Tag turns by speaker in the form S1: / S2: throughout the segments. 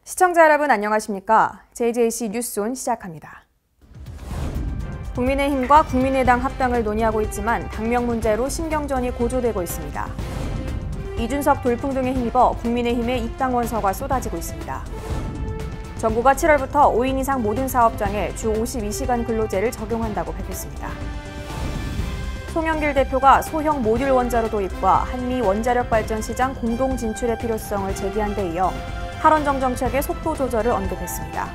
S1: 시청자 여러분 안녕하십니까? JJC 뉴스온 시작합니다. 국민의힘과 국민의당 합당을 논의하고 있지만 당명 문제로 신경전이 고조되고 있습니다. 이준석 돌풍 등에 힘입어 국민의힘의 입당 원서가 쏟아지고 있습니다. 정부가 7월부터 5인 이상 모든 사업장에 주 52시간 근로제를 적용한다고 밝혔습니다. 송영길 대표가 소형 모듈 원자로 도입과 한미 원자력 발전 시장 공동 진출의 필요성을 제기한 데 이어 탈원전 정책의 속도 조절을 언급했습니다.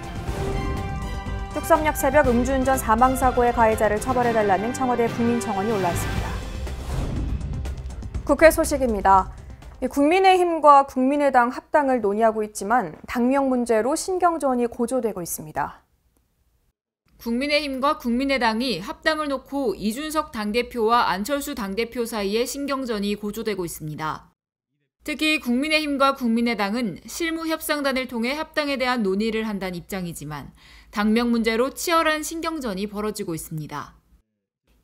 S1: 뚝섬역 새벽 음주운전 사망사고의 가해자를 처벌해달라는 청와대 국민청원이 올라왔습니다. 국회 소식입니다. 국민의힘과 국민의당 합당을 논의하고 있지만 당명 문제로 신경전이 고조되고 있습니다.
S2: 국민의힘과 국민의당이 합당을 놓고 이준석 당대표와 안철수 당대표 사이에 신경전이 고조되고 있습니다. 특히 국민의힘과 국민의당은 실무협상단을 통해 합당에 대한 논의를 한다는 입장이지만 당명 문제로 치열한 신경전이 벌어지고 있습니다.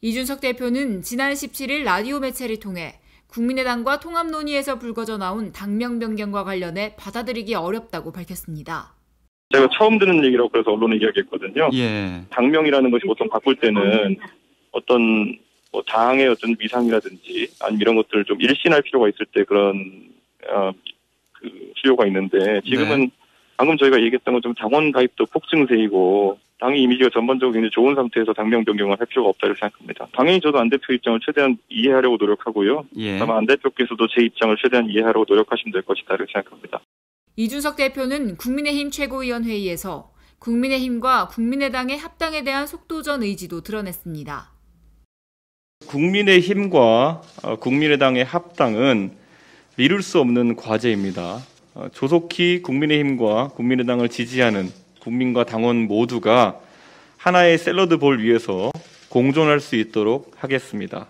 S2: 이준석 대표는 지난 17일 라디오 매체를 통해 국민의당과 통합 논의에서 불거져 나온 당명 변경과 관련해 받아들이기 어렵다고 밝혔습니다.
S3: 제가 처음 듣는 얘기라고 그래서 언론에 이야기했거든요. 당명이라는 것이 보통 바꿀 때는 어떤 당의 어떤 위상이라든지 아니면 이런 것들을 좀 일신할 필요가 있을 때 그런 필요가 있는데 지금은 방금 저희가 얘기했던 것처럼 당원 가입도 폭증세이고 당의 이미지가 전반적으로 굉장히 좋은 상태에서 당명 변경을 할 필요가 없다고 생각합니다. 당연히 저도 안 대표 입장을 최대한 이해하려고 노력하고요. 아마 안 대표께서도 제 입장을 최대한 이해하려고 노력하시면 될 것이다 이렇게 생각합니다.
S2: 이준석 대표는 국민의힘 최고위원회의에서 국민의힘과 국민의당의 합당에 대한 속도전 의지도 드러냈습니다.
S4: 국민의힘과 국민의당의 합당은 미룰 수 없는 과제입니다. 조속히 국민의힘과 국민의당을 지지하는 국민과 당원 모두가 하나의 샐러드 볼 위에서 공존할 수 있도록 하겠습니다.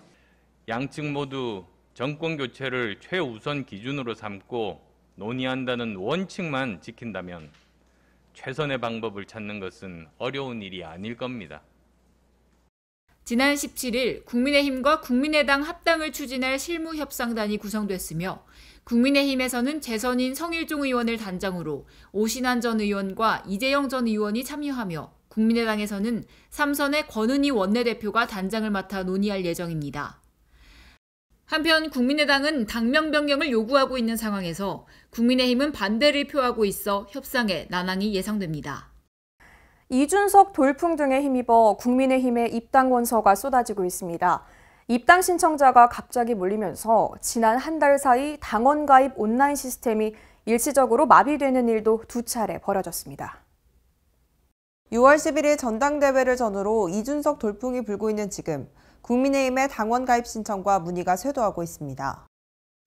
S5: 양측 모두 정권 교체를 최우선 기준으로 삼고 논의한다는 원칙만 지킨다면 최선의 방법을 찾는 것은 어려운 일이 아닐 겁니다.
S2: 지난 17일 국민의힘과 국민의당 합당을 추진할 실무협상단이 구성됐으며 국민의힘에서는 재선인 성일종 의원을 단장으로 오신환 전 의원과 이재영 전 의원이 참여하며 국민의당에서는 3선의 권은희 원내대표가 단장을 맡아 논의할 예정입니다. 한편 국민의당은 당명 변경을 요구하고 있는 상황에서 국민의힘은 반대를 표하고 있어 협상에 난항이 예상됩니다.
S1: 이준석 돌풍 등에 힘입어 국민의힘의 입당 원서가 쏟아지고 있습니다. 입당 신청자가 갑자기 몰리면서 지난 한 달 사이 당원 가입 온라인 시스템이 일시적으로 마비되는 일도 2차례 벌어졌습니다.
S6: 6월 11일 전당대회를 전후로 이준석 돌풍이 불고 있는 지금 국민의힘의 당원 가입 신청과 문의가 쇄도하고 있습니다.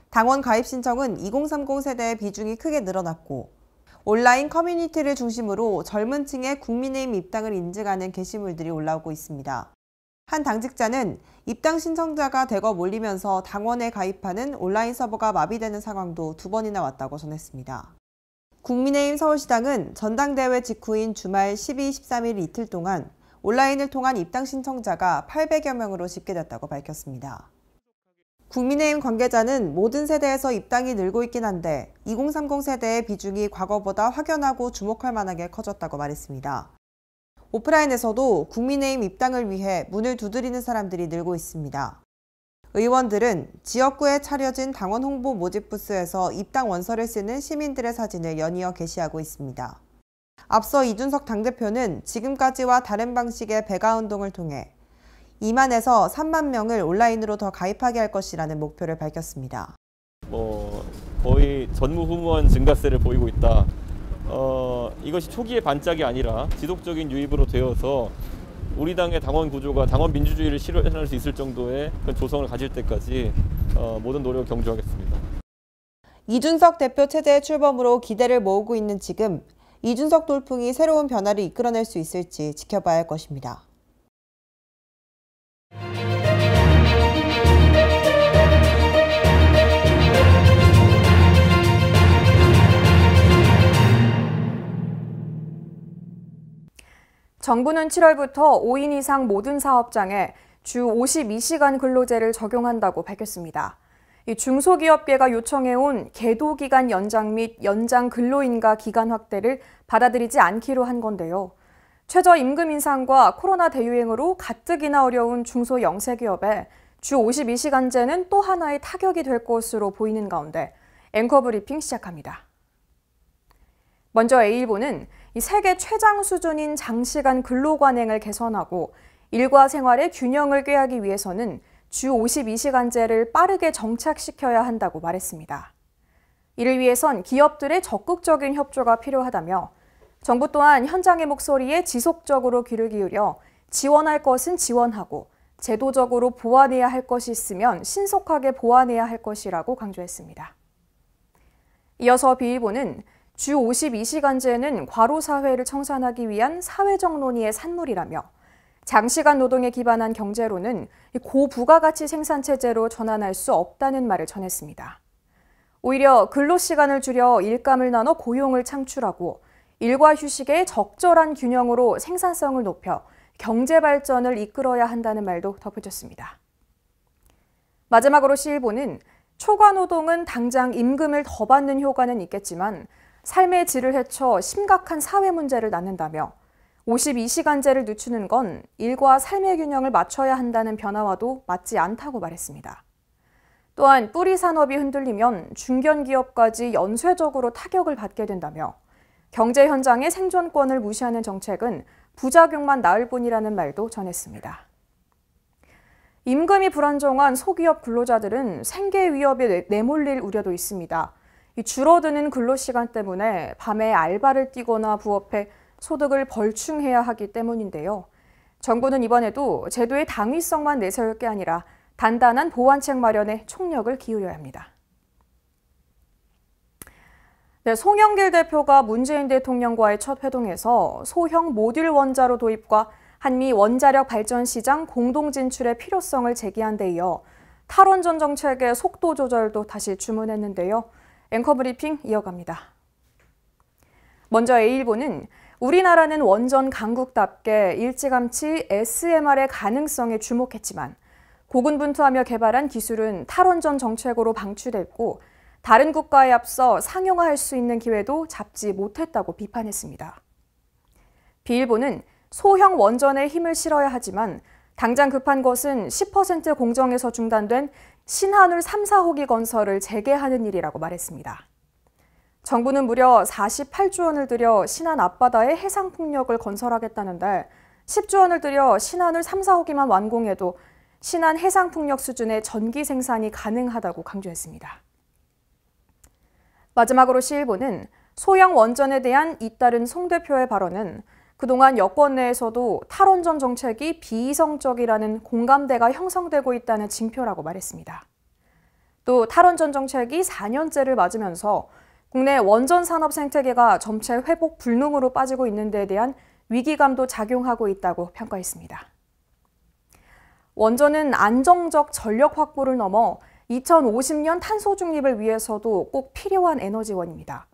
S6: 당원 가입 신청은 2030 세대의 비중이 크게 늘어났고 온라인 커뮤니티를 중심으로 젊은 층의 국민의힘 입당을 인증하는 게시물들이 올라오고 있습니다. 한 당직자는 입당 신청자가 대거 몰리면서 당원에 가입하는 온라인 서버가 마비되는 상황도 2번이나 왔다고 전했습니다. 국민의힘 서울시당은 전당대회 직후인 주말 12, 13일 이틀 동안 온라인을 통한 입당 신청자가 800여 명으로 집계됐다고 밝혔습니다. 국민의힘 관계자는 모든 세대에서 입당이 늘고 있긴 한데 2030 세대의 비중이 과거보다 확연하고 주목할 만하게 커졌다고 말했습니다. 오프라인에서도 국민의힘 입당을 위해 문을 두드리는 사람들이 늘고 있습니다. 의원들은 지역구에 차려진 당원 홍보 모집 부스에서 입당 원서를 쓰는 시민들의 사진을 연이어 게시하고 있습니다. 앞서 이준석 당대표는 지금까지와 다른 방식의 배가 운동을 통해 2만에서 3만 명을 온라인으로 더 가입하게 할 것이라는 목표를 밝혔습니다.
S4: 거의 전무후무한 증가세를 보이고 있다. 이것이 초기의 반짝이 아니라 지속적인 유입으로 되어서 우리 당의 당원 구조가 당원 민주주의를 실현할 수 있을 정도의 그런 조성을 가질 때까지 모든 노력을 경주하겠습니다.
S6: 이준석 대표 체제의 출범으로 기대를 모으고 있는 지금 이준석 돌풍이 새로운 변화를 이끌어낼 수 있을지 지켜봐야 할 것입니다.
S1: 정부는 7월부터 5인 이상 모든 사업장에 주 52시간 근로제를 적용한다고 밝혔습니다. 이 중소기업계가 요청해온 계도기간 연장 및 연장 근로인가 기간 확대를 받아들이지 않기로 한 건데요. 최저임금 인상과 코로나 대유행으로 가뜩이나 어려운 중소 영세기업에 주 52시간제는 또 하나의 타격이 될 것으로 보이는 가운데 앵커 브리핑 시작합니다. 먼저 A일보는 이 세계 최장 수준인 장시간 근로관행을 개선하고 일과 생활의 균형을 꾀하기 위해서는 주 52시간제를 빠르게 정착시켜야 한다고 말했습니다. 이를 위해선 기업들의 적극적인 협조가 필요하다며 정부 또한 현장의 목소리에 지속적으로 귀를 기울여 지원할 것은 지원하고 제도적으로 보완해야 할 것이 있으면 신속하게 보완해야 할 것이라고 강조했습니다. 이어서 B일보는 주 52시간제는 과로사회를 청산하기 위한 사회적 논의의 산물이라며 장시간 노동에 기반한 경제로는 고부가가치 생산체제로 전환할 수 없다는 말을 전했습니다. 오히려 근로시간을 줄여 일감을 나눠 고용을 창출하고 일과 휴식의 적절한 균형으로 생산성을 높여 경제 발전을 이끌어야 한다는 말도 덧붙였습니다. 마지막으로 C일보는 초과 노동은 당장 임금을 더 받는 효과는 있겠지만 삶의 질을 해쳐 심각한 사회 문제를 낳는다며 52시간제를 늦추는 건 일과 삶의 균형을 맞춰야 한다는 변화와도 맞지 않다고 말했습니다. 또한 뿌리 산업이 흔들리면 중견기업까지 연쇄적으로 타격을 받게 된다며 경제 현장의 생존권을 무시하는 정책은 부작용만 낳을 뿐이라는 말도 전했습니다. 임금이 불안정한 소기업 근로자들은 생계 위협에 내몰릴 우려도 있습니다. 줄어드는 근로시간 때문에 밤에 알바를 뛰거나 부업해 소득을 벌충해야 하기 때문인데요. 정부는 이번에도 제도의 당위성만 내세울 게 아니라 단단한 보완책 마련에 총력을 기울여야 합니다. 네, 송영길 대표가 문재인 대통령과의 첫 회동에서 소형 모듈 원자로 도입과 한미 원자력 발전 시장 공동 진출의 필요성을 제기한 데 이어 탈원전 정책의 속도 조절도 다시 주문했는데요. 앵커 브리핑 이어갑니다. 먼저 A일보는 우리나라는 원전 강국답게 일찌감치 SMR의 가능성에 주목했지만 고군분투하며 개발한 기술은 탈원전 정책으로 방출됐고 다른 국가에 앞서 상용화할 수 있는 기회도 잡지 못했다고 비판했습니다. B일보는 소형 원전에 힘을 실어야 하지만 당장 급한 것은 10% 공정에서 중단된 신한울 3, 4호기 건설을 재개하는 일이라고 말했습니다. 정부는 무려 48조 원을 들여 신안 앞바다에 해상풍력을 건설하겠다는데 10조 원을 들여 신한울 3, 4호기만 완공해도 신안 해상풍력 수준의 전기 생산이 가능하다고 강조했습니다. 마지막으로 C일보는 소형 원전에 대한 잇따른 송 대표의 발언은 그동안 여권 내에서도 탈원전 정책이 비이성적이라는 공감대가 형성되고 있다는 징표라고 말했습니다. 또 탈원전 정책이 4년째를 맞으면서 국내 원전 산업 생태계가 점차 회복 불능으로 빠지고 있는 데에 대한 위기감도 작용하고 있다고 평가했습니다. 원전은 안정적 전력 확보를 넘어 2050년 탄소 중립을 위해서도 꼭 필요한 에너지원입니다.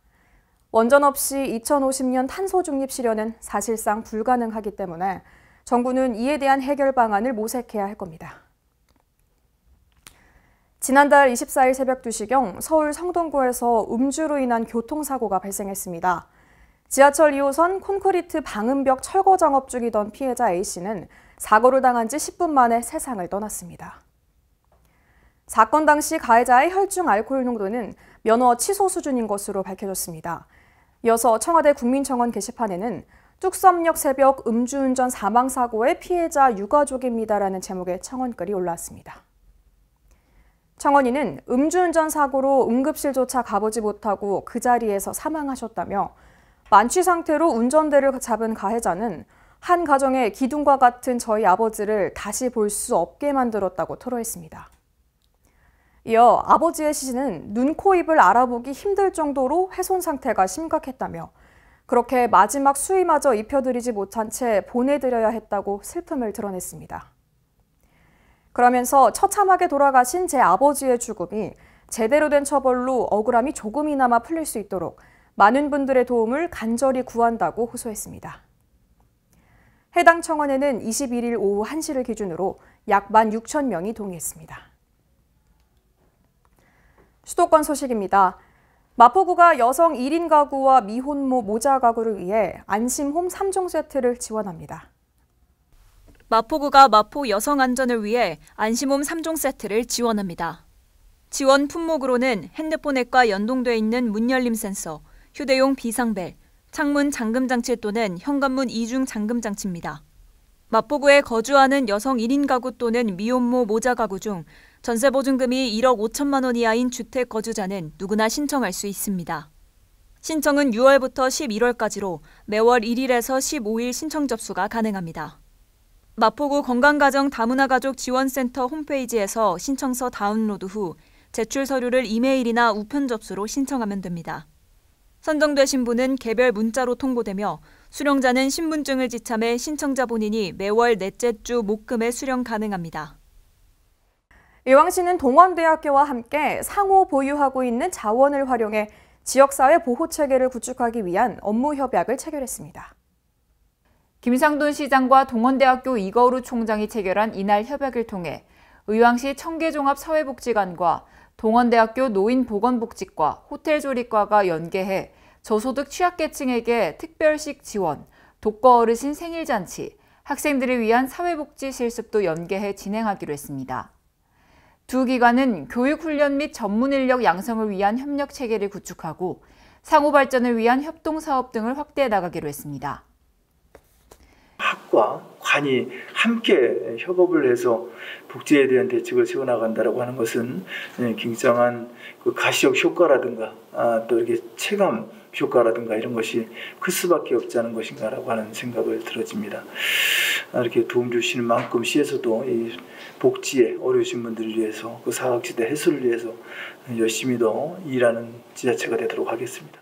S1: 원전 없이 2050년 탄소 중립 실현은 사실상 불가능하기 때문에 정부는 이에 대한 해결 방안을 모색해야 할 겁니다. 지난달 24일 새벽 2시경 서울 성동구에서 음주로 인한 교통사고가 발생했습니다. 지하철 2호선 콘크리트 방음벽 철거 작업 중이던 피해자 A씨는 사고를 당한 지 10분 만에 세상을 떠났습니다. 사건 당시 가해자의 혈중 알코올 농도는 면허 취소 수준인 것으로 밝혀졌습니다. 이어서 청와대 국민청원 게시판에는 뚝섬역 새벽 음주운전 사망사고의 피해자 유가족입니다라는 제목의 청원글이 올라왔습니다. 청원인은 음주운전 사고로 응급실조차 가보지 못하고 그 자리에서 사망하셨다며 만취 상태로 운전대를 잡은 가해자는 한 가정의 기둥과 같은 저희 아버지를 다시 볼 수 없게 만들었다고 토로했습니다. 이어 아버지의 시신은 눈, 코, 입을 알아보기 힘들 정도로 훼손 상태가 심각했다며 그렇게 마지막 수의마저 입혀드리지 못한 채 보내드려야 했다고 슬픔을 드러냈습니다. 그러면서 처참하게 돌아가신 제 아버지의 죽음이 제대로 된 처벌로 억울함이 조금이나마 풀릴 수 있도록 많은 분들의 도움을 간절히 구한다고 호소했습니다. 해당 청원에는 21일 오후 1시를 기준으로 약 16,000명이 동의했습니다. 수도권 소식입니다. 마포구가 여성 1인 가구와 미혼모 모자 가구를 위해 안심홈 3종 세트를 지원합니다.
S7: 마포구가 마포 여성 안전을 위해 안심홈 3종 세트를 지원합니다. 지원 품목으로는 핸드폰 앱과 연동돼 있는 문 열림 센서, 휴대용 비상벨, 창문 잠금 장치 또는 현관문 이중 잠금 장치입니다. 마포구에 거주하는 여성 1인 가구 또는 미혼모 모자 가구 중 전세 보증금이 1억 5천만 원 이하인 주택 거주자는 누구나 신청할 수 있습니다. 신청은 6월부터 11월까지로 매월 1일에서 15일 신청 접수가 가능합니다. 마포구 건강가정 다문화가족 지원센터 홈페이지에서 신청서 다운로드 후 제출 서류를 이메일이나 우편 접수로 신청하면 됩니다. 선정되신 분은 개별 문자로 통보되며 수령자는 신분증을 지참해 신청자 본인이 매월 넷째 주 목금에 수령 가능합니다.
S1: 의왕시는 동원대학교와 함께 상호 보유하고 있는 자원을 활용해 지역사회 보호체계를 구축하기 위한 업무 협약을 체결했습니다.
S2: 김상돈 시장과 동원대학교 이거우 총장이 체결한 이날 협약을 통해 의왕시 청계종합사회복지관과 동원대학교 노인보건복지과, 호텔조리과가 연계해 저소득 취약계층에게 특별식 지원, 독거 어르신 생일잔치, 학생들을 위한 사회복지 실습도 연계해 진행하기로 했습니다. 두 기관은 교육훈련 및 전문인력 양성을 위한 협력체계를 구축하고 상호 발전을 위한 협동사업 등을 확대해 나가기로 했습니다.
S8: 학과, 관이 함께 협업을 해서 복지에 대한 대책을 세워나간다고 하는 것은 굉장한 그 가시적 효과라든가 또 이렇게 체감 효과라든가 이런 것이 클 수밖에 없지 않은 것인가라고 하는 생각을 들어집니다. 이렇게 도움 주시는 만큼 시에서도 이 복지에 어려우신 분들을 위해서 그 사각지대 해소를 위해서 열심히 더 일하는 지자체가 되도록 하겠습니다.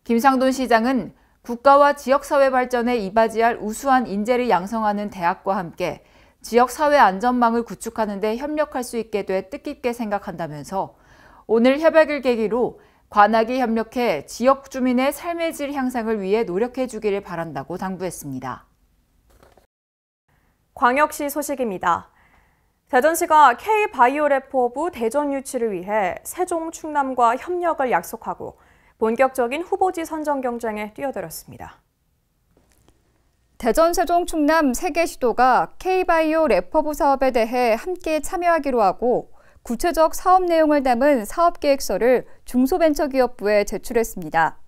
S2: 김상돈 시장은 국가와 지역사회 발전에 이바지할 우수한 인재를 양성하는 대학과 함께 지역사회 안전망을 구축하는 데 협력할 수 있게 돼 뜻깊게 생각한다면서 오늘 협약을 계기로 관악이 협력해 지역 주민의 삶의 질 향상을 위해 노력해 주기를 바란다고 당부했습니다.
S1: 광역시 소식입니다. 대전시가 K바이오래퍼부 대전 유치를 위해 세종 충남과 협력을 약속하고 본격적인 후보지 선정 경쟁에 뛰어들었습니다.
S9: 대전, 세종, 충남 3개 시도가 K바이오래퍼부 사업에 대해 함께 참여하기로 하고 구체적 사업 내용을 담은 사업계획서를 중소벤처기업부에 제출했습니다.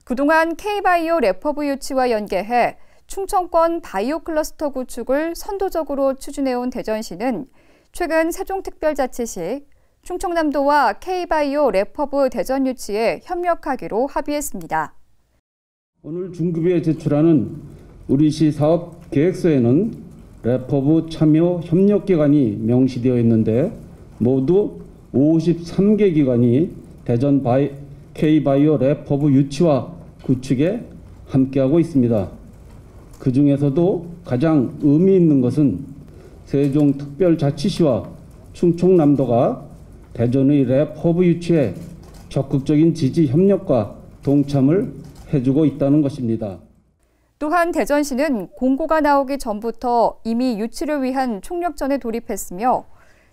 S9: 그동안 K바이오래퍼부 유치와 연계해 충청권 바이오 클러스터 구축을 선도적으로 추진해온 대전시는 최근 세종특별자치시, 충청남도와 K바이오래퍼부 대전 유치에 협력하기로 합의했습니다.
S10: 오늘 중급에 제출하는 우리시 사업 계획서에는 래퍼부 참여 협력기관이 명시되어 있는데 모두 53개 기관이 대전 K바이오래퍼부 유치와 구축에 함께하고 있습니다. 그 중에서도 가장 의미 있는 것은 세종특별자치시와 충청남도가 대전의 래퍼부 유치에 적극적인 지지 협력과 동참을 해주고 있다는 것입니다.
S9: 또한 대전시는 공고가 나오기 전부터 이미 유치를 위한 총력전에 돌입했으며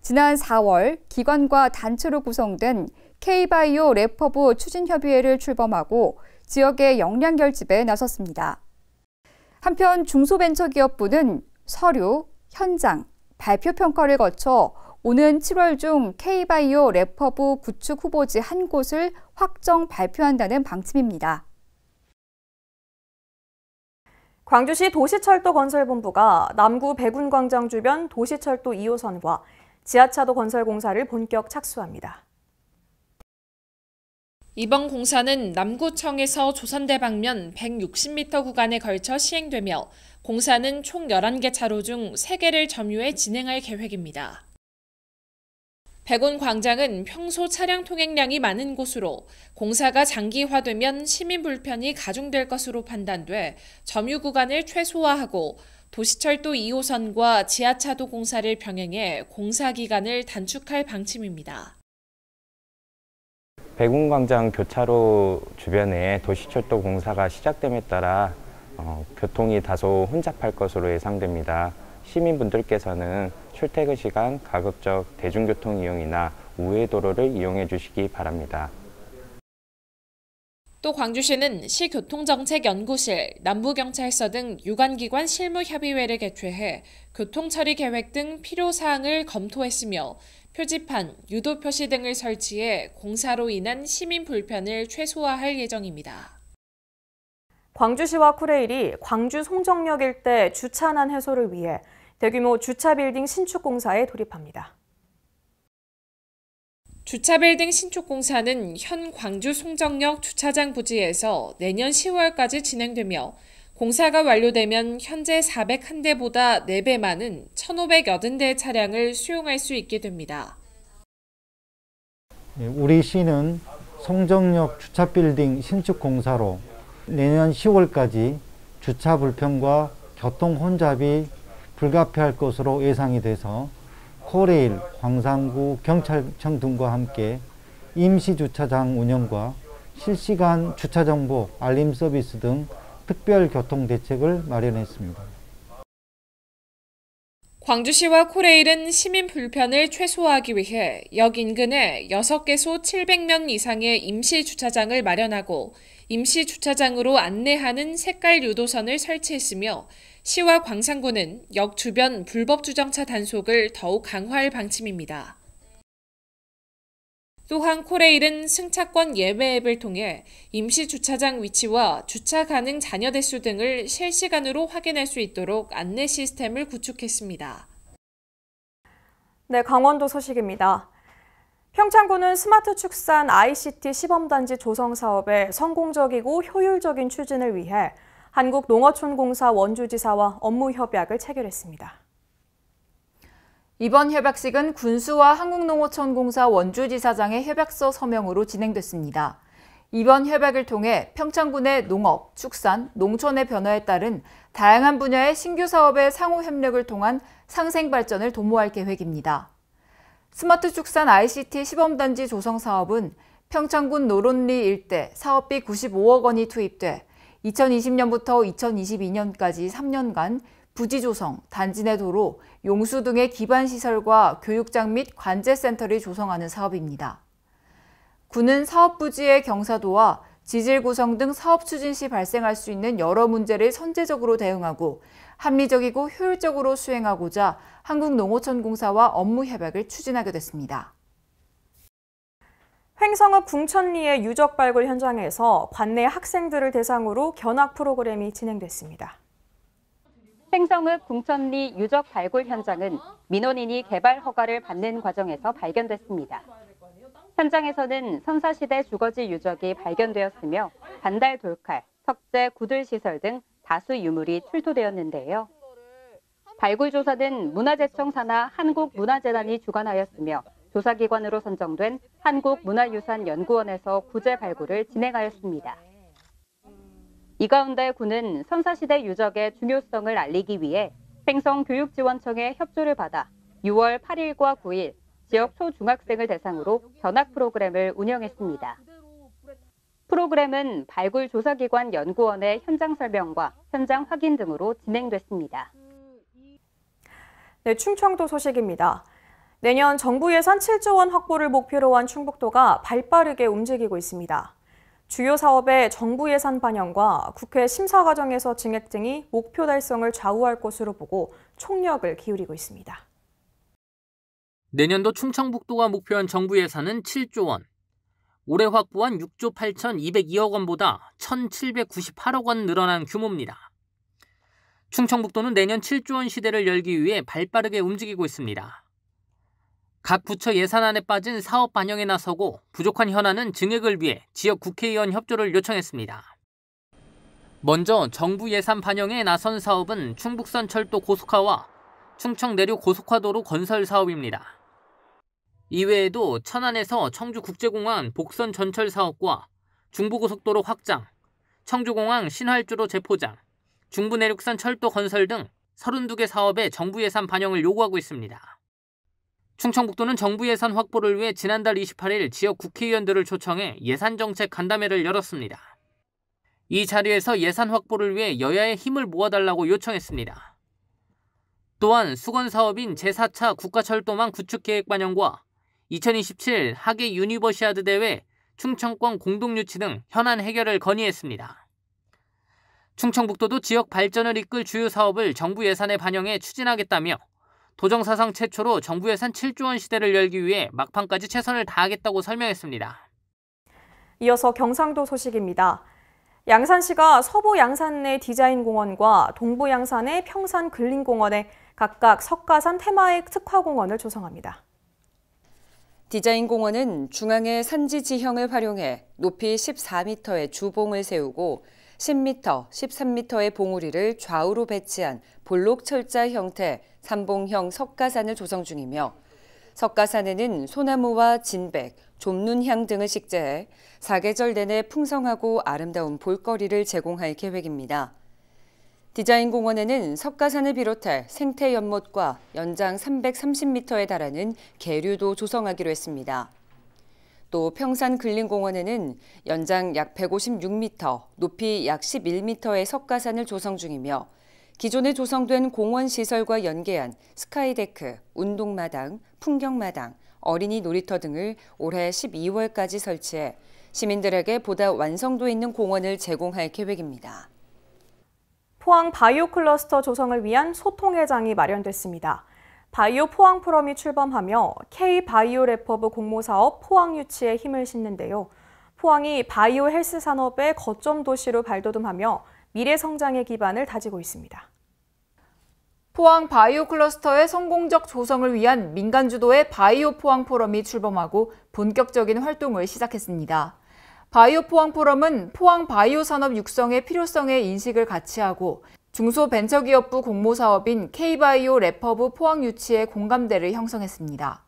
S9: 지난 4월 기관과 단체로 구성된 K바이오래퍼부 추진협의회를 출범하고 지역의 역량 결집에 나섰습니다. 한편 중소벤처기업부는 서류, 현장, 발표 평가를 거쳐 오는 7월 중 K바이오래퍼부 구축 후보지 한 곳을 확정 발표한다는 방침입니다.
S1: 광주시 도시철도건설본부가 남구 백운광장 주변 도시철도 2호선과 지하차도 건설 공사를 본격 착수합니다.
S11: 이번 공사는 남구청에서 조선대 방면 160m 구간에 걸쳐 시행되며 공사는 총 11개 차로 중 3개를 점유해 진행할 계획입니다. 백운광장은 평소 차량 통행량이 많은 곳으로 공사가 장기화되면 시민 불편이 가중될 것으로 판단돼 점유 구간을 최소화하고 도시철도 2호선과 지하차도 공사를 병행해 공사 기간을 단축할 방침입니다.
S12: 백운광장 교차로 주변에 도시철도 공사가 시작됨에 따라 교통이 다소 혼잡할 것으로 예상됩니다. 시민분들께서는 출퇴근 시간 가급적 대중교통 이용이나 우회도로를 이용해 주시기 바랍니다.
S11: 또 광주시는 시교통정책연구실, 남부경찰서 등 유관기관 실무협의회를 개최해 교통처리 계획 등 필요사항을 검토했으며 표지판, 유도표시 등을 설치해 공사로 인한 시민 불편을 최소화할 예정입니다.
S1: 광주시와 쿠레일이 광주 송정역 일대 주차난 해소를 위해 대규모 주차 빌딩 신축 공사에 돌입합니다.
S11: 주차 빌딩 신축 공사는 현 광주 송정역 주차장 부지에서 내년 10월까지 진행되며 공사가 완료되면 현재 401대보다 4배 많은 1,580대의 차량을 수용할 수 있게 됩니다.
S13: 우리 시는 송정역 주차 빌딩 신축 공사로 내년 10월까지 주차 불편과 교통 혼잡이 불가피할 것으로 예상이 돼서 코레일, 광산구, 경찰청 등과 함께 임시 주차장 운영과 실시간 주차 정보 알림 서비스 등 특별 교통 대책을 마련했습니다.
S11: 광주시와 코레일은 시민 불편을 최소화하기 위해 역 인근에 6개소 700명 이상의 임시 주차장을 마련하고 임시 주차장으로 안내하는 색깔 유도선을 설치했으며 시와 광산구는 역 주변 불법 주정차 단속을 더욱 강화할 방침입니다. 또한 코레일은 승차권 예매 앱을 통해 임시 주차장 위치와 주차 가능 잔여 대수 등을 실시간으로 확인할 수 있도록 안내 시스템을 구축했습니다.
S1: 네, 강원도 소식입니다. 평창군은 스마트 축산 ICT 시범단지 조성 사업의 성공적이고 효율적인 추진을 위해 한국농어촌공사 원주지사와 업무 협약을 체결했습니다.
S2: 이번 협약식은 군수와 한국농어촌공사 원주지사장의 협약서 서명으로 진행됐습니다. 이번 협약을 통해 평창군의 농업, 축산, 농촌의 변화에 따른 다양한 분야의 신규 사업의 상호 협력을 통한 상생 발전을 도모할 계획입니다. 스마트 축산 ICT 시범단지 조성 사업은 평창군 노론리 일대 사업비 95억 원이 투입돼 2020년부터 2022년까지 3년간 부지 조성, 단지 내 도로, 용수 등의 기반 시설과 교육장 및 관제센터를 조성하는 사업입니다. 군은 사업 부지의 경사도와 지질 구성 등 사업 추진 시 발생할 수 있는 여러 문제를 선제적으로 대응하고 합리적이고 효율적으로 수행하고자 한국농어촌공사와 업무 협약을 추진하게 됐습니다.
S1: 횡성읍 궁천리의 유적 발굴 현장에서 관내 학생들을 대상으로 견학 프로그램이 진행됐습니다.
S14: 횡성읍 궁천리 유적 발굴 현장은 민원인이 개발 허가를 받는 과정에서 발견됐습니다. 현장에서는 선사시대 주거지 유적이 발견되었으며 반달 돌칼, 석재, 구들시설 등 다수 유물이 출토되었는데요. 발굴 조사는 문화재청 산하 한국문화재단이 주관하였으며 조사기관으로 선정된 한국문화유산연구원에서 구제 발굴을 진행하였습니다. 이 가운데 군은 선사시대 유적의 중요성을 알리기 위해 횡성교육지원청의 협조를 받아 6월 8일과 9일 지역 초중학생을 대상으로 견학 프로그램을 운영했습니다. 프로그램은 발굴 조사기관 연구원의 현장 설명과 현장 확인 등으로 진행됐습니다.
S1: 네, 충청도 소식입니다. 내년 정부 예산 7조 원 확보를 목표로 한 충북도가 발빠르게 움직이고 있습니다. 주요 사업의 정부 예산 반영과 국회 심사 과정에서 증액 등이 목표 달성을 좌우할 것으로 보고 총력을 기울이고 있습니다.
S15: 내년도 충청북도가 목표한 정부 예산은 7조 원. 올해 확보한 6조 8,202억 원보다 1,798억 원 늘어난 규모입니다. 충청북도는 내년 7조 원 시대를 열기 위해 발빠르게 움직이고 있습니다. 각 부처 예산안에 빠진 사업 반영에 나서고 부족한 현안은 증액을 위해 지역 국회의원 협조를 요청했습니다. 먼저 정부 예산 반영에 나선 사업은 충북선 철도 고속화와 충청 내륙 고속화도로 건설 사업입니다. 이외에도 천안에서 청주국제공항 복선 전철 사업과 중부고속도로 확장, 청주공항 신활주로 재포장, 중부내륙선 철도 건설 등 32개 사업에 정부 예산 반영을 요구하고 있습니다. 충청북도는 정부 예산 확보를 위해 지난달 28일 지역 국회의원들을 초청해 예산정책 간담회를 열었습니다. 이 자리에서 예산 확보를 위해 여야의 힘을 모아달라고 요청했습니다. 또한 수건 사업인 제4차 국가철도망 구축계획 반영과 2027 하계 유니버시아드 대회, 충청권 공동유치 등 현안 해결을 건의했습니다. 충청북도도 지역 발전을 이끌 주요 사업을 정부 예산에 반영해 추진하겠다며 도정사상 최초로 정부 예산 7조 원 시대를 열기 위해 막판까지 최선을 다하겠다고 설명했습니다.
S1: 이어서 경상도 소식입니다. 양산시가 서부 양산 내 디자인 공원과 동부 양산의 평산 근린공원에 각각 석가산 테마의 특화공원을 조성합니다.
S16: 디자인 공원은 중앙에 산지 지형을 활용해 높이 14m의 주봉을 세우고 10m, 13m의 봉우리를 좌우로 배치한 볼록 철자 형태 3봉형 석가산을 조성 중이며 석가산에는 소나무와 진백, 좀눈향 등을 식재해 사계절 내내 풍성하고 아름다운 볼거리를 제공할 계획입니다. 디자인 공원에는 석가산을 비롯해 생태 연못과 연장 330m에 달하는 계류도 조성하기로 했습니다. 또 평산 근린공원에는 연장 약 156m, 높이 약 11m의 석가산을 조성 중이며 기존에 조성된 공원 시설과 연계한 스카이데크, 운동마당, 풍경마당, 어린이 놀이터 등을 올해 12월까지 설치해 시민들에게 보다 완성도 있는 공원을 제공할 계획입니다.
S1: 포항 바이오 클러스터 조성을 위한 소통회장이 마련됐습니다. 바이오 포항 포럼이 출범하며 K-바이오 랩허브 공모사업 포항 유치에 힘을 싣는데요. 포항이 바이오 헬스 산업의 거점 도시로 발돋움하며 미래 성장의 기반을 다지고 있습니다.
S2: 포항 바이오 클러스터의 성공적 조성을 위한 민간 주도의 바이오 포항 포럼이 출범하고 본격적인 활동을 시작했습니다. 바이오 포항 포럼은 포항 바이오 산업 육성의 필요성에 인식을 같이 하고 중소벤처기업부 공모사업인 K-바이오 랩허브 포항 유치의 공감대를 형성했습니다.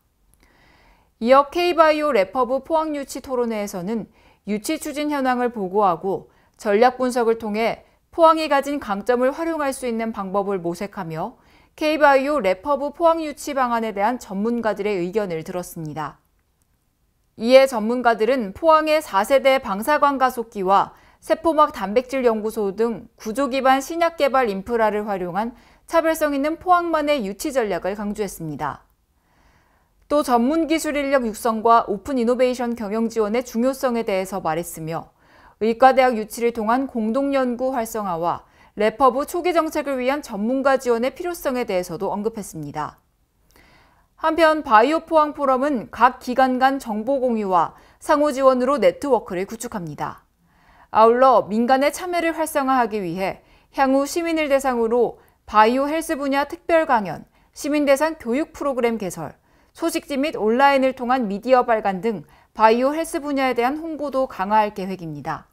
S2: 이어 K-바이오 랩허브 포항 유치 토론회에서는 유치 추진 현황을 보고하고 전략 분석을 통해 포항이 가진 강점을 활용할 수 있는 방법을 모색하며 K-바이오 랩허브 포항 유치 방안에 대한 전문가들의 의견을 들었습니다. 이에 전문가들은 포항의 4세대 방사광 가속기와 세포막 단백질 연구소 등 구조 기반 신약 개발 인프라를 활용한 차별성 있는 포항만의 유치 전략을 강조했습니다. 또 전문 기술 인력 육성과 오픈 이노베이션 경영 지원의 중요성에 대해서 말했으며 의과대학 유치를 통한 공동연구 활성화와 랩허브 초기 정책을 위한 전문가 지원의 필요성에 대해서도 언급했습니다. 한편 바이오 포항 포럼은 각 기관 간 정보 공유와 상호 지원으로 네트워크를 구축합니다. 아울러 민간의 참여를 활성화하기 위해 향후 시민을 대상으로 바이오 헬스 분야 특별 강연, 시민 대상 교육 프로그램 개설, 소식지 및 온라인을 통한 미디어 발간 등 바이오 헬스 분야에 대한 홍보도 강화할 계획입니다.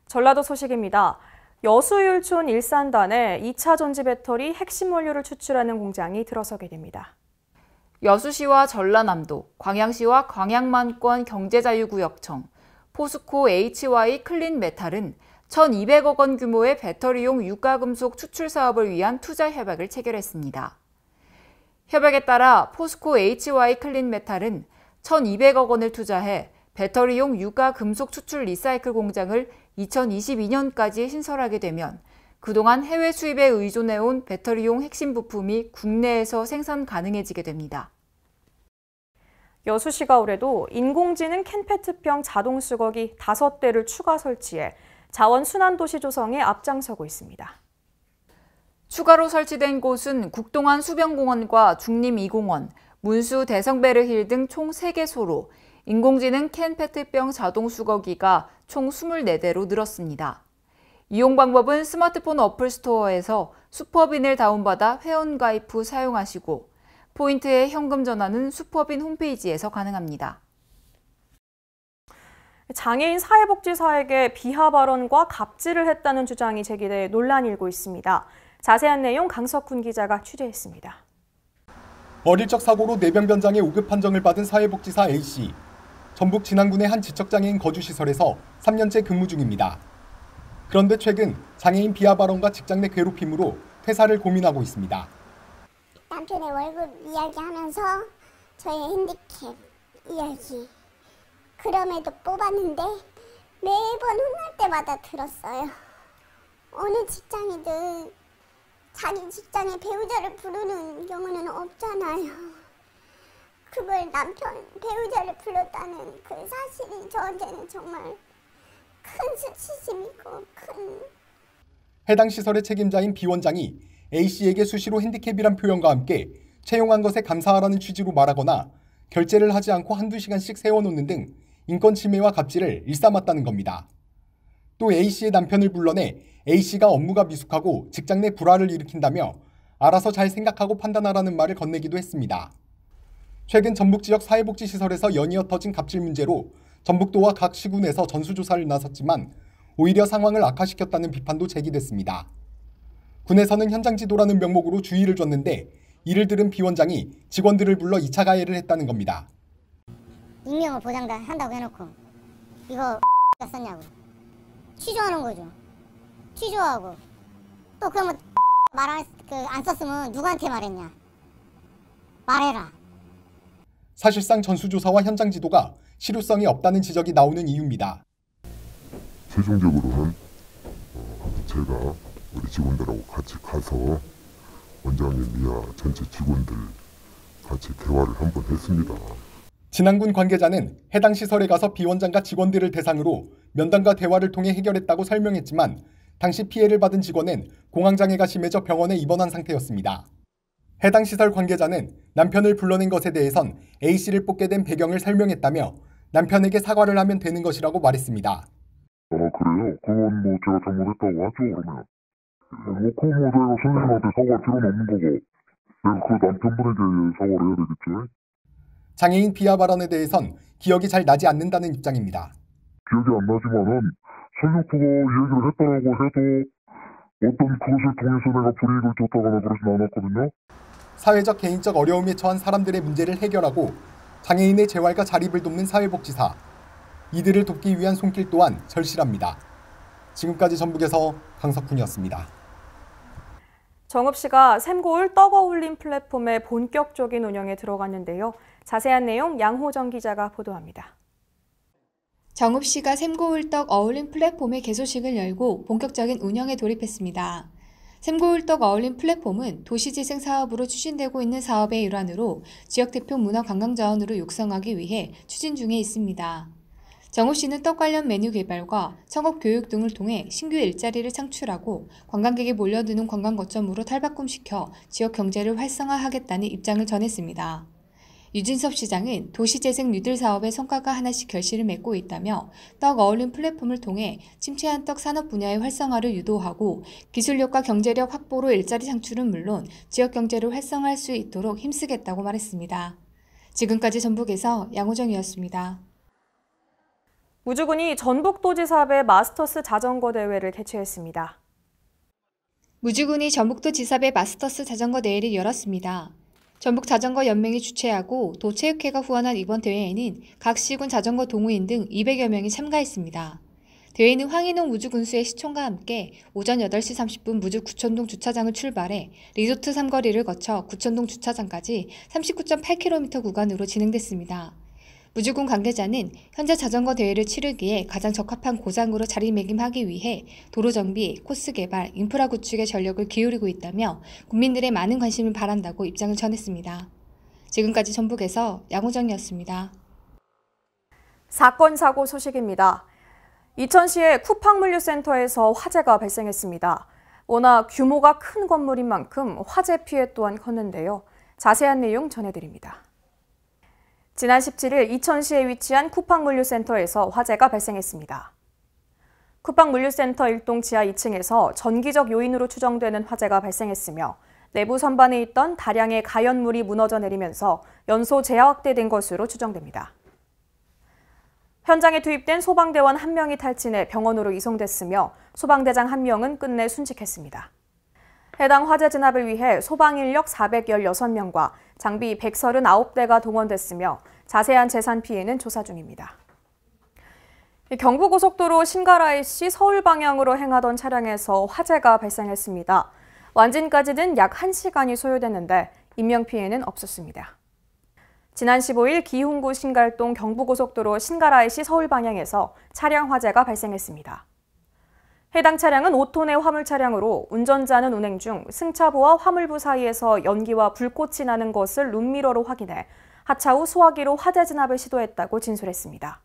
S1: 전라도 소식입니다. 여수율촌 일산단에 2차 전지 배터리 핵심 원료를 추출하는 공장이 들어서게 됩니다.
S2: 여수시와 전라남도, 광양시와 광양만권 경제자유구역청, 포스코 HY 클린 메탈은 1,200억 원 규모의 배터리용 유가금속 추출 사업을 위한 투자 협약을 체결했습니다. 협약에 따라 포스코 HY 클린 메탈은 1,200억 원을 투자해 배터리용 유가금속 추출 리사이클 공장을 2022년까지 신설하게 되면 그동안 해외 수입에 의존해온 배터리용 핵심 부품이 국내에서 생산 가능해지게 됩니다.
S1: 여수시가 올해도 인공지능 캔페트병 자동 수거기 5대를 추가 설치해 자원순환도시 조성에 앞장서고 있습니다.
S2: 추가로 설치된 곳은 국동안 수변공원과 중림2공원, 문수 대성베르힐 등 총 3개소로 인공지능 캔페트병 자동 수거기가 총 24대로 늘었습니다. 이용 방법은 스마트폰 어플 스토어에서 슈퍼빈을 다운받아 회원가입 후 사용하시고 포인트의 현금 전환은 슈퍼빈 홈페이지에서 가능합니다.
S1: 장애인 사회복지사에게 비하 발언과 갑질을 했다는 주장이 제기돼 논란이 일고 있습니다. 자세한 내용 강석훈 기자가 취재했습니다.
S17: 어릴 적 사고로 뇌병변장애 5급 판정을 받은 사회복지사 A씨. 전북 진안군의 한 지적장애인 거주시설에서 3년째 근무 중입니다. 그런데 최근 장애인 비하 발언과 직장 내 괴롭힘으로 퇴사를 고민하고 있습니다.
S18: 남편의 월급 이야기하면서 저의 핸디캡 이야기. 그럼에도 뽑았는데 매번 혼날 때마다 들었어요. 어느 직장이든 자기 직장의 배우자를 부르는 경우는 없잖아요. 그걸 남편 배우자를 불렀다는 그 사실이 저한테는 정말 큰 수치심이고 큰.
S17: 해당 시설의 책임자인 B 원장이 A씨에게 수시로 핸디캡이란 표현과 함께 채용한 것에 감사하라는 취지로 말하거나 결제를 하지 않고 한두 시간씩 세워놓는 등 인권 침해와 갑질을 일삼았다는 겁니다. 또 A씨의 남편을 불러내 A씨가 업무가 미숙하고 직장 내 불화를 일으킨다며 알아서 잘 생각하고 판단하라는 말을 건네기도 했습니다. 최근 전북 지역 사회복지시설에서 연이어 터진 갑질 문제로 전북도와 각 시군에서 전수조사를 나섰지만 오히려 상황을 악화시켰다는 비판도 제기됐습니다. 군에서는 현장 지도라는 명목으로 주의를 줬는데 이를 들은 B 원장이 직원들을 불러 2차 가해를 했다는 겁니다.
S19: 익명을 보장한다고 해놓고 이거 썼냐고 취조하는 거죠. 취조하고 또 그러면 안 썼으면 누구한테 말했냐. 말해라.
S17: 사실상 전수조사와 현장 지도가 실효성이 없다는 지적이 나오는 이유입니다.
S20: 최종적으로는 제가 우리 직원들하고 같이 가서 원장님이야 전체 직원들 같이 대화를 한번 했습니다.
S17: 진안군 관계자는 해당 시설에 가서 B 원장과 직원들을 대상으로 면담과 대화를 통해 해결했다고 설명했지만 당시 피해를 받은 직원은 공황장애가 심해져 병원에 입원한 상태였습니다. 해당 시설 관계자는 남편을 불러낸 것에 대해선 A씨를 뽑게 된 배경을 설명했다며 남편에게 사과를 하면 되는 것이라고 말했습니다.
S20: 그래요? 그건 제가 잘못했다고 하죠, 그러면. 그건 내가 선생님한테 사과할 필요는 없는 거고 내가 그 남편분에게 사과를 해야 되겠죠.
S17: 장애인 비하 발언에 대해선 기억이 잘 나지 않는다는 입장입니다.
S20: 기억이 안 나지만은 설령 그거 얘기를 했다라고 해도 어떤 그것을 통해서 내가 불이익을 줬다거나 그러진 않았거든요.
S17: 사회적 개인적 어려움에 처한 사람들의 문제를 해결하고 장애인의 재활과 자립을 돕는 사회복지사. 이들을 돕기 위한 손길 또한 절실합니다. 지금까지 전북에서 강석훈이었습니다.
S1: 정읍 시가 샘고을 떡 어울림 플랫폼의 본격적인 운영에 들어갔는데요. 자세한 내용 양호정 기자가 보도합니다.
S21: 정읍시가 샘고을 떡 어울림 플랫폼의 개소식을 열고 본격적인 운영에 돌입했습니다. 샘고을 떡 어울림 플랫폼은 도시재생 사업으로 추진되고 있는 사업의 일환으로 지역 대표 문화 관광 자원으로 육성하기 위해 추진 중에 있습니다. 정읍시는 떡 관련 메뉴 개발과 창업 교육 등을 통해 신규 일자리를 창출하고 관광객이 몰려드는 관광 거점으로 탈바꿈시켜 지역 경제를 활성화하겠다는 입장을 전했습니다. 유진섭 시장은 도시재생 뉴딜 사업의 성과가 하나씩 결실을 맺고 있다며 떡 어울림 플랫폼을 통해 침체한 떡 산업 분야의 활성화를 유도하고 기술력과 경제력 확보로 일자리 창출은 물론 지역 경제를 활성화할 수 있도록 힘쓰겠다고 말했습니다. 지금까지 전북에서 양호정이었습니다.
S1: 무주군이 전북도지사배 마스터스 자전거 대회를 개최했습니다.
S21: 무주군이 전북도지사배 마스터스 자전거 대회를 열었습니다. 전북자전거연맹이 주최하고 도체육회가 후원한 이번 대회에는 각 시군 자전거 동호인 등 200여 명이 참가했습니다. 대회는 황인홍 무주군수의 시청과 함께 오전 8시 30분 무주 구천동 주차장을 출발해 리조트 3거리를 거쳐 구천동 주차장까지 39.8km 구간으로 진행됐습니다. 무주군 관계자는 현재 자전거 대회를 치르기에 가장 적합한 고장으로 자리매김하기 위해 도로 정비, 코스 개발, 인프라 구축에 전력을 기울이고 있다며 국민들의 많은 관심을 바란다고 입장을 전했습니다. 지금까지 전북에서 양호정이었습니다.
S1: 사건 사고 소식입니다. 이천시의 쿠팡물류센터에서 화재가 발생했습니다. 워낙 규모가 큰 건물인 만큼 화재 피해 또한 컸는데요. 자세한 내용 전해드립니다. 지난 17일 이천시에 위치한 쿠팡물류센터에서 화재가 발생했습니다. 쿠팡물류센터 1동 지하 2층에서 전기적 요인으로 추정되는 화재가 발생했으며 내부 선반에 있던 다량의 가연물이 무너져 내리면서 연소 재화 확대된 것으로 추정됩니다. 현장에 투입된 소방대원 1명이 탈진해 병원으로 이송됐으며 소방대장 1명은 끝내 순직했습니다. 해당 화재 진압을 위해 소방인력 416명과 장비 139대가 동원됐으며 자세한 재산 피해는 조사 중입니다. 경부고속도로 신갈IC 서울 방향으로 행하던 차량에서 화재가 발생했습니다. 완진까지는 약 1시간이 소요됐는데 인명피해는 없었습니다. 지난 15일 기흥구 신갈동 경부고속도로 신갈IC 서울 방향에서 차량 화재가 발생했습니다. 해당 차량은 5톤의 화물 차량으로 운전자는 운행 중 승차부와 화물부 사이에서 연기와 불꽃이 나는 것을 룸미러로 확인해 하차 후 소화기로 화재 진압을 시도했다고 진술했습니다.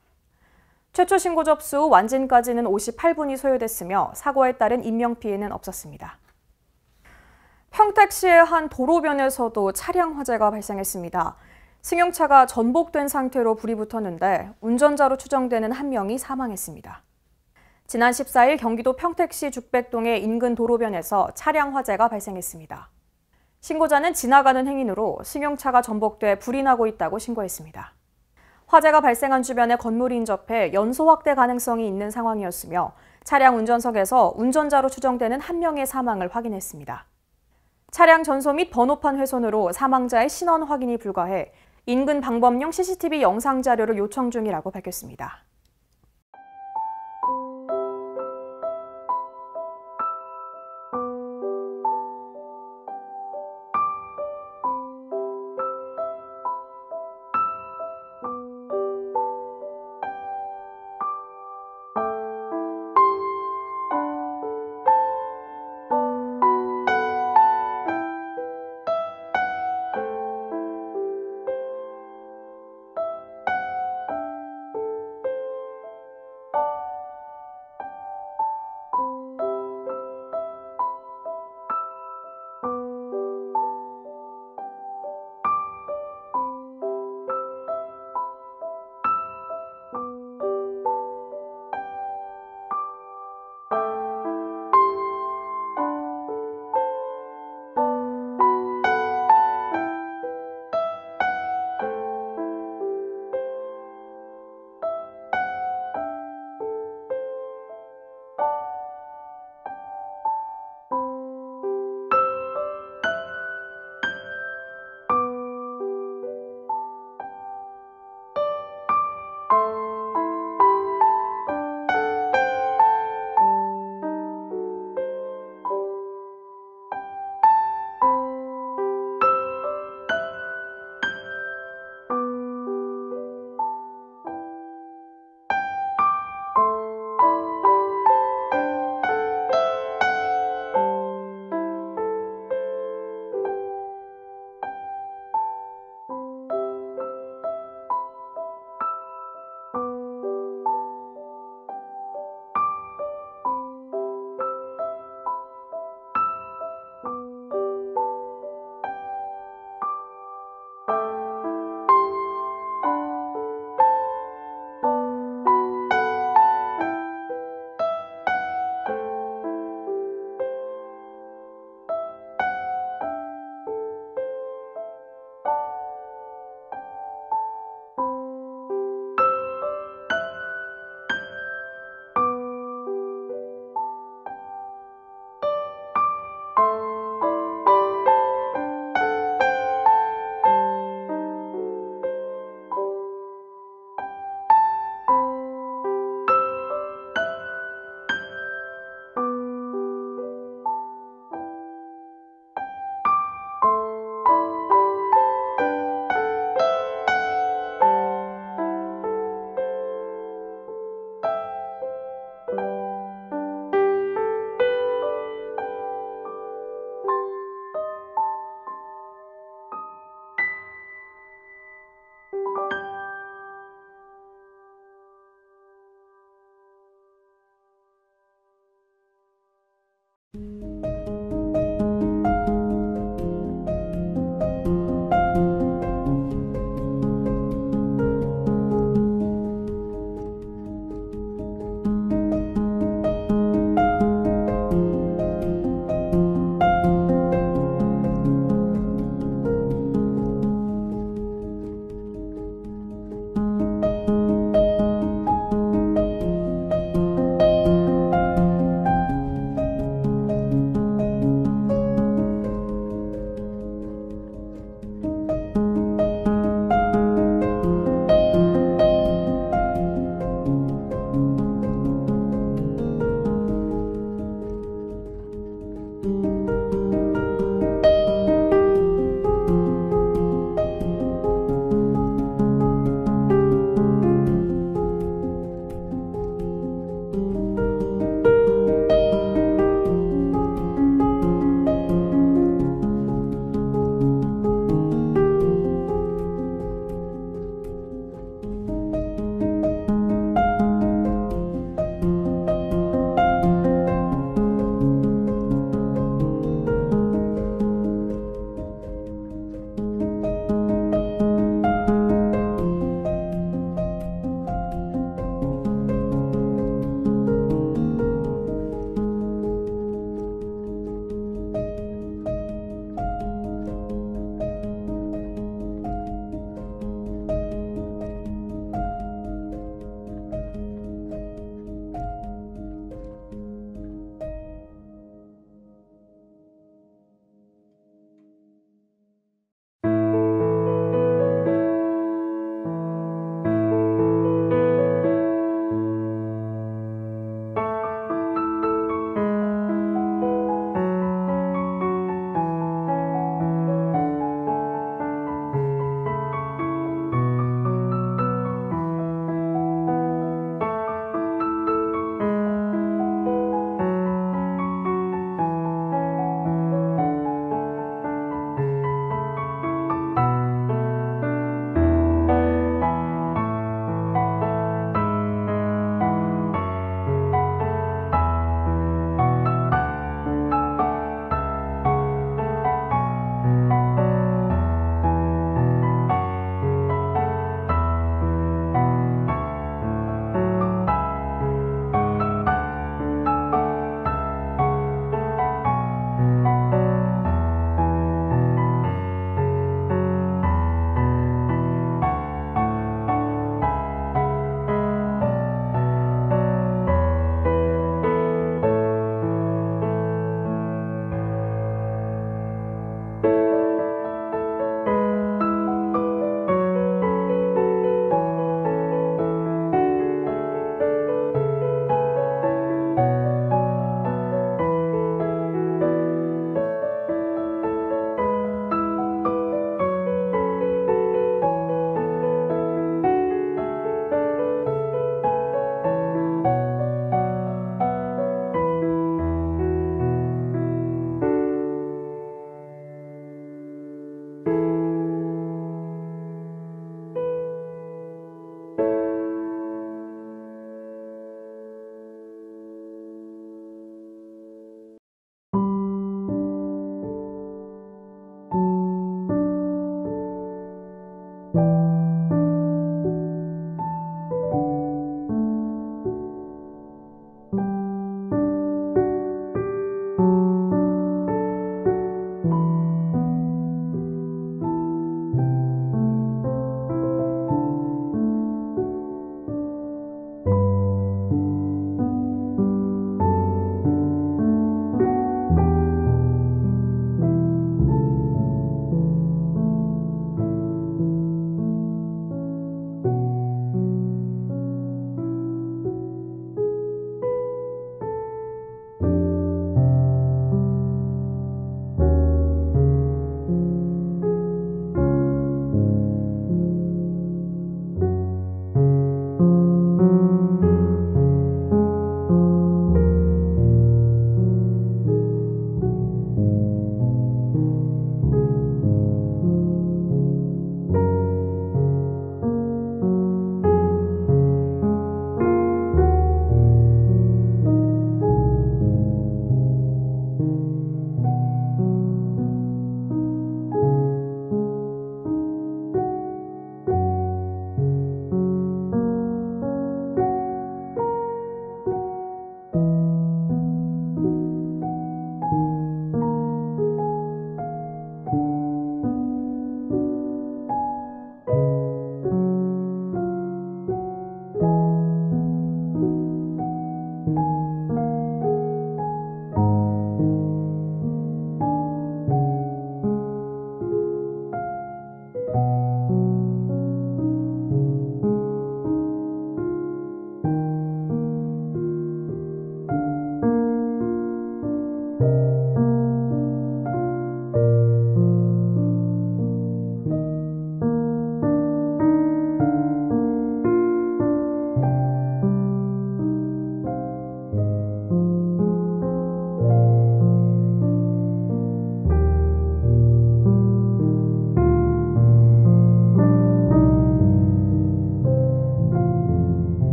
S1: 최초 신고 접수 후 완진까지는 58분이 소요됐으며 사고에 따른 인명피해는 없었습니다. 평택시의 한 도로변에서도 차량 화재가 발생했습니다. 승용차가 전복된 상태로 불이 붙었는데 운전자로 추정되는 한 명이 사망했습니다. 지난 14일 경기도 평택시 죽백동의 인근 도로변에서 차량 화재가 발생했습니다. 신고자는 지나가는 행인으로 승용차가 전복돼 불이 나고 있다고 신고했습니다. 화재가 발생한 주변에 건물이 인접해 연소 확대 가능성이 있는 상황이었으며 차량 운전석에서 운전자로 추정되는 한 명의 사망을 확인했습니다. 차량 전소 및 번호판 훼손으로 사망자의 신원 확인이 불가해 인근 방범용 CCTV 영상 자료를 요청 중이라고 밝혔습니다.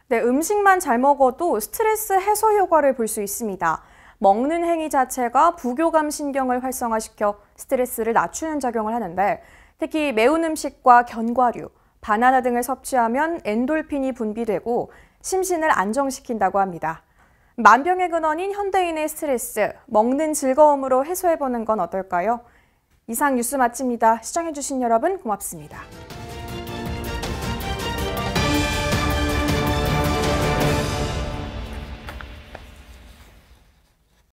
S1: 네, 음식만 잘 먹어도 스트레스 해소 효과를 볼 수 있습니다. 먹는 행위 자체가 부교감 신경을 활성화시켜 스트레스를 낮추는 작용을 하는데 특히 매운 음식과 견과류, 바나나 등을 섭취하면 엔돌핀이 분비되고 심신을 안정시킨다고 합니다. 만병의 근원인 현대인의 스트레스, 먹는 즐거움으로 해소해보는 건 어떨까요? 이상 뉴스 마칩니다. 시청해주신 여러분 고맙습니다.